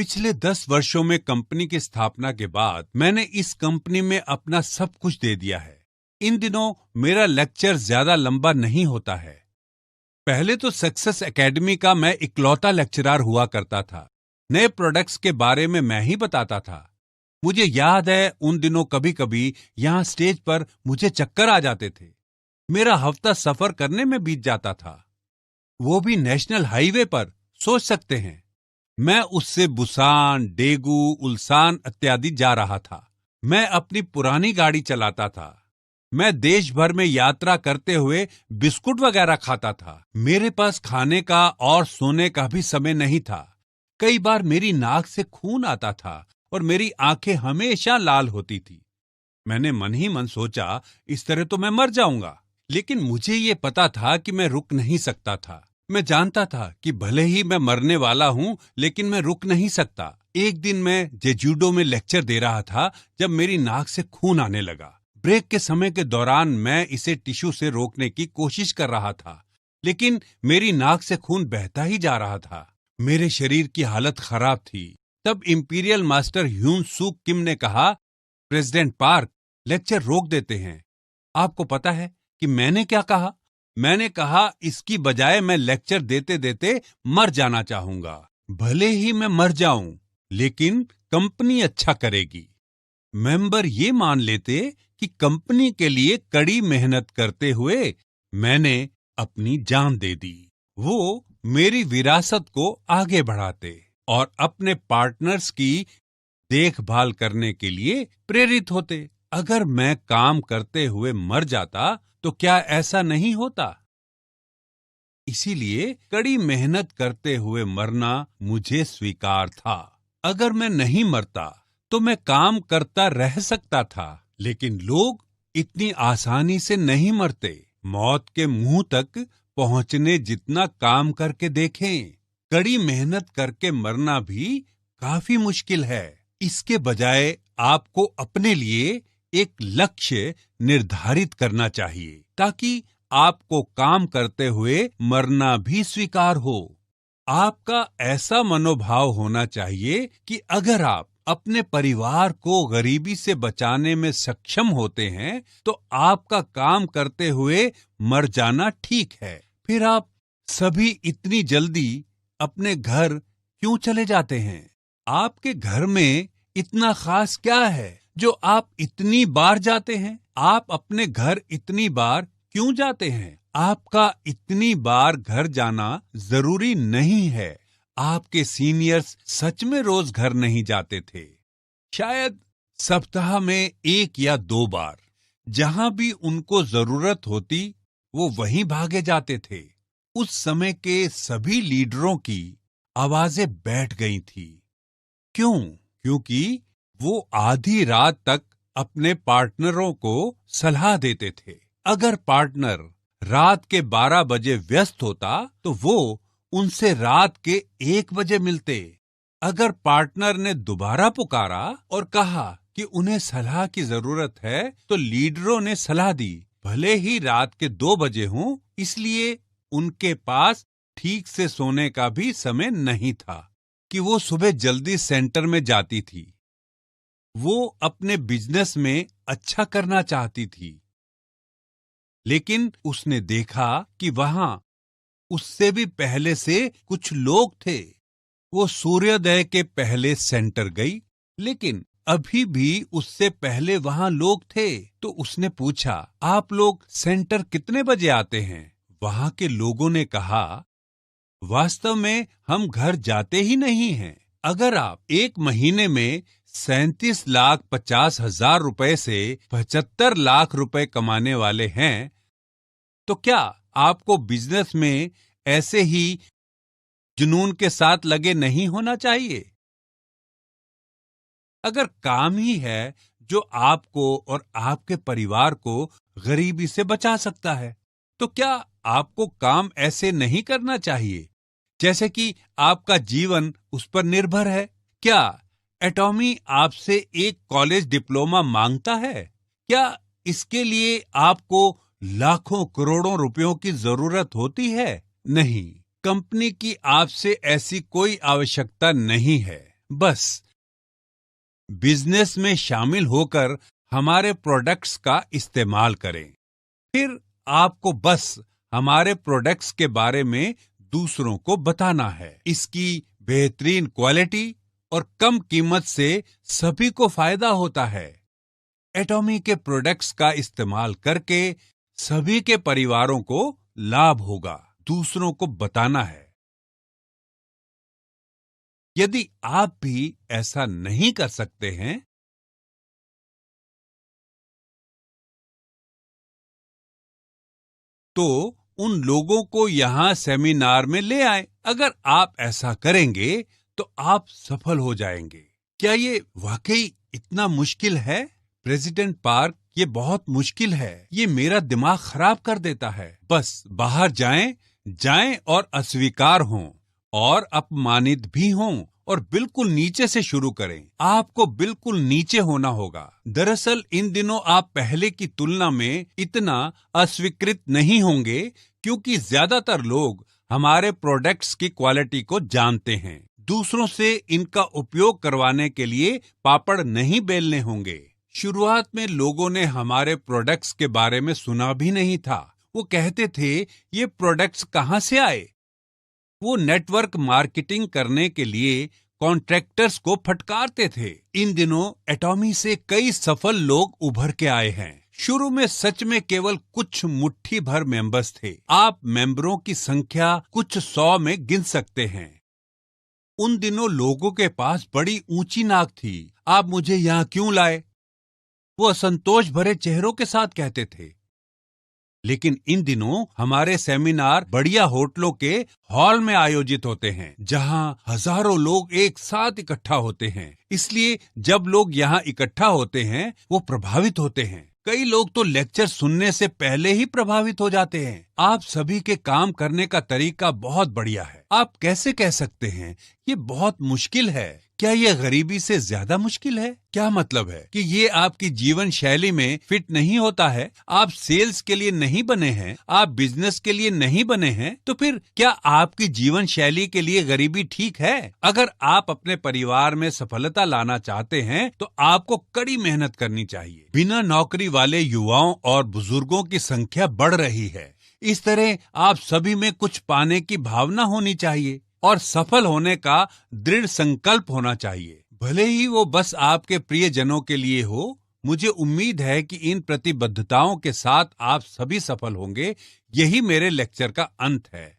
पिछले 10 वर्षों में कंपनी की स्थापना के बाद मैंने इस कंपनी में अपना सब कुछ दे दिया है। इन दिनों मेरा लेक्चर ज्यादा लंबा नहीं होता है। पहले तो सक्सेस एकेडमी का मैं इकलौता लेक्चरर हुआ करता था। नए प्रोडक्ट्स के बारे में मैं ही बताता था। मुझे याद है उन दिनों कभी कभी यहाँ स्टेज पर मुझे चक्कर आ जाते थे। मेरा हफ्ता सफर करने में बीत जाता था, वो भी नेशनल हाईवे पर। सोच सकते हैं, मैं उससे बुसान, डेगू, उल्सान इत्यादि जा रहा था। मैं अपनी पुरानी गाड़ी चलाता था। मैं देश भर में यात्रा करते हुए बिस्कुट वगैरह खाता था। मेरे पास खाने का और सोने का भी समय नहीं था। कई बार मेरी नाक से खून आता था और मेरी आंखें हमेशा लाल होती थी। मैंने मन ही मन सोचा, इस तरह तो मैं मर जाऊंगा। लेकिन मुझे ये पता था कि मैं रुक नहीं सकता था। मैं जानता था कि भले ही मैं मरने वाला हूं, लेकिन मैं रुक नहीं सकता। एक दिन मैं जेजूडो में लेक्चर दे रहा था जब मेरी नाक से खून आने लगा। ब्रेक के समय के दौरान मैं इसे टिश्यू से रोकने की कोशिश कर रहा था, लेकिन मेरी नाक से खून बहता ही जा रहा था। मेरे शरीर की हालत खराब थी। तब इंपीरियल मास्टर ह्यून सूक किम ने कहा, प्रेसिडेंट पार्क, लेक्चर रोक देते हैं। आपको पता है कि मैंने क्या कहा? मैंने कहा, इसकी बजाय मैं लेक्चर देते देते मर जाना चाहूंगा। भले ही मैं मर जाऊं, लेकिन कंपनी अच्छा करेगी। मेंबर ये मान लेते कि कंपनी के लिए कड़ी मेहनत करते हुए मैंने अपनी जान दे दी। वो मेरी विरासत को आगे बढ़ाते और अपने पार्टनर्स की देखभाल करने के लिए प्रेरित होते। अगर मैं काम करते हुए मर जाता तो क्या ऐसा नहीं होता? इसीलिए कड़ी मेहनत करते हुए मरना मुझे स्वीकार था। अगर मैं नहीं मरता तो मैं काम करता रह सकता था, लेकिन लोग इतनी आसानी से नहीं मरते। मौत के मुंह तक पहुंचने जितना काम करके देखें। कड़ी मेहनत करके मरना भी काफी मुश्किल है। इसके बजाय आपको अपने लिए एक लक्ष्य निर्धारित करना चाहिए, ताकि आपको काम करते हुए मरना भी स्वीकार हो। आपका ऐसा मनोभाव होना चाहिए कि अगर आप अपने परिवार को गरीबी से बचाने में सक्षम होते हैं, तो आपका काम करते हुए मर जाना ठीक है। फिर आप सभी इतनी जल्दी अपने घर क्यों चले जाते हैं? आपके घर में इतना खास क्या है जो आप इतनी बार जाते हैं? आप अपने घर इतनी बार क्यों जाते हैं? आपका इतनी बार घर जाना जरूरी नहीं है। आपके सीनियर्स सच में रोज घर नहीं जाते थे। शायद सप्ताह में 1 या 2 बार। जहां भी उनको जरूरत होती वो वहीं भागे जाते थे। उस समय के सभी लीडरों की आवाजें बैठ गई थी। क्यों? क्योंकि वो आधी रात तक अपने पार्टनरों को सलाह देते थे। अगर पार्टनर रात के 12 बजे व्यस्त होता तो वो उनसे रात के 1 बजे मिलते। अगर पार्टनर ने दोबारा पुकारा और कहा कि उन्हें सलाह की जरूरत है, तो लीडरों ने सलाह दी, भले ही रात के 2 बजे हों। इसलिए उनके पास ठीक से सोने का भी समय नहीं था कि वो सुबह जल्दी सेंटर में जाती थी। वो अपने बिजनेस में अच्छा करना चाहती थी, लेकिन उसने देखा कि वहां उससे भी पहले से कुछ लोग थे। वो सूर्योदय के पहले सेंटर गई, लेकिन अभी भी उससे पहले वहां लोग थे। तो उसने पूछा, आप लोग सेंटर कितने बजे आते हैं? वहां के लोगों ने कहा, वास्तव में हम घर जाते ही नहीं हैं। अगर आप 1 महीने में 37,50,000 रुपए से 75 लाख रुपए कमाने वाले हैं, तो क्या आपको बिजनेस में ऐसे ही जुनून के साथ लगे नहीं होना चाहिए? अगर काम ही है जो आपको और आपके परिवार को गरीबी से बचा सकता है, तो क्या आपको काम ऐसे नहीं करना चाहिए जैसे कि आपका जीवन उस पर निर्भर है? क्या एटॉमी आपसे एक कॉलेज डिप्लोमा मांगता है? क्या इसके लिए आपको लाखों करोड़ों रुपयों की जरूरत होती है? नहीं, कंपनी की आपसे ऐसी कोई आवश्यकता नहीं है। बस बिजनेस में शामिल होकर हमारे प्रोडक्ट्स का इस्तेमाल करें। फिर आपको बस हमारे प्रोडक्ट्स के बारे में दूसरों को बताना है। इसकी बेहतरीन क्वालिटी और कम कीमत से सभी को फायदा होता है। एटॉमी के प्रोडक्ट्स का इस्तेमाल करके सभी के परिवारों को लाभ होगा। दूसरों को बताना है। यदि आप भी ऐसा नहीं कर सकते हैं तो उन लोगों को यहां सेमिनार में ले आए। अगर आप ऐसा करेंगे तो आप सफल हो जाएंगे। क्या ये वाकई इतना मुश्किल है? प्रेसिडेंट पार्क, ये बहुत मुश्किल है। ये मेरा दिमाग खराब कर देता है। बस बाहर जाएं और अस्वीकार हों और अपमानित भी हों और बिल्कुल नीचे से शुरू करें। आपको बिल्कुल नीचे होना होगा। दरअसल इन दिनों आप पहले की तुलना में इतना अस्वीकृत नहीं होंगे क्योंकि ज्यादातर लोग हमारे प्रोडक्ट्स की क्वालिटी को जानते हैं। दूसरों से इनका उपयोग करवाने के लिए पापड़ नहीं बेलने होंगे। शुरुआत में लोगों ने हमारे प्रोडक्ट्स के बारे में सुना भी नहीं था। वो कहते थे, ये प्रोडक्ट्स कहाँ से आए? वो नेटवर्क मार्केटिंग करने के लिए कॉन्ट्रैक्टर्स को फटकारते थे। इन दिनों एटॉमी से कई सफल लोग उभर के आए हैं। शुरू में सच में केवल कुछ मुट्ठी भर मेंबर्स थे। आप मेंबरों की संख्या कुछ 100 में गिन सकते हैं। उन दिनों लोगों के पास बड़ी ऊंची नाक थी। आप मुझे यहाँ क्यों लाए? वो असंतोष भरे चेहरों के साथ कहते थे। लेकिन इन दिनों हमारे सेमिनार बढ़िया होटलों के हॉल में आयोजित होते हैं, जहां हजारों लोग एक साथ इकट्ठा होते हैं। इसलिए जब लोग यहाँ इकट्ठा होते हैं, वो प्रभावित होते हैं। कई लोग तो लेक्चर सुनने से पहले ही प्रभावित हो जाते हैं। आप सभी के काम करने का तरीका बहुत बढ़िया है। आप कैसे कह सकते हैं ये बहुत मुश्किल है? क्या ये गरीबी से ज्यादा मुश्किल है? क्या मतलब है कि ये आपकी जीवन शैली में फिट नहीं होता है? आप सेल्स के लिए नहीं बने हैं, आप बिजनेस के लिए नहीं बने हैं, तो फिर क्या आपकी जीवन शैली के लिए गरीबी ठीक है? अगर आप अपने परिवार में सफलता लाना चाहते हैं तो आपको कड़ी मेहनत करनी चाहिए। बिना नौकरी वाले युवाओं और बुजुर्गों की संख्या बढ़ रही है। इस तरह आप सभी में कुछ पाने की भावना होनी चाहिए और सफल होने का दृढ़ संकल्प होना चाहिए, भले ही वो बस आपके प्रियजनों के लिए हो। मुझे उम्मीद है कि इन प्रतिबद्धताओं के साथ आप सभी सफल होंगे। यही मेरे लेक्चर का अंत है।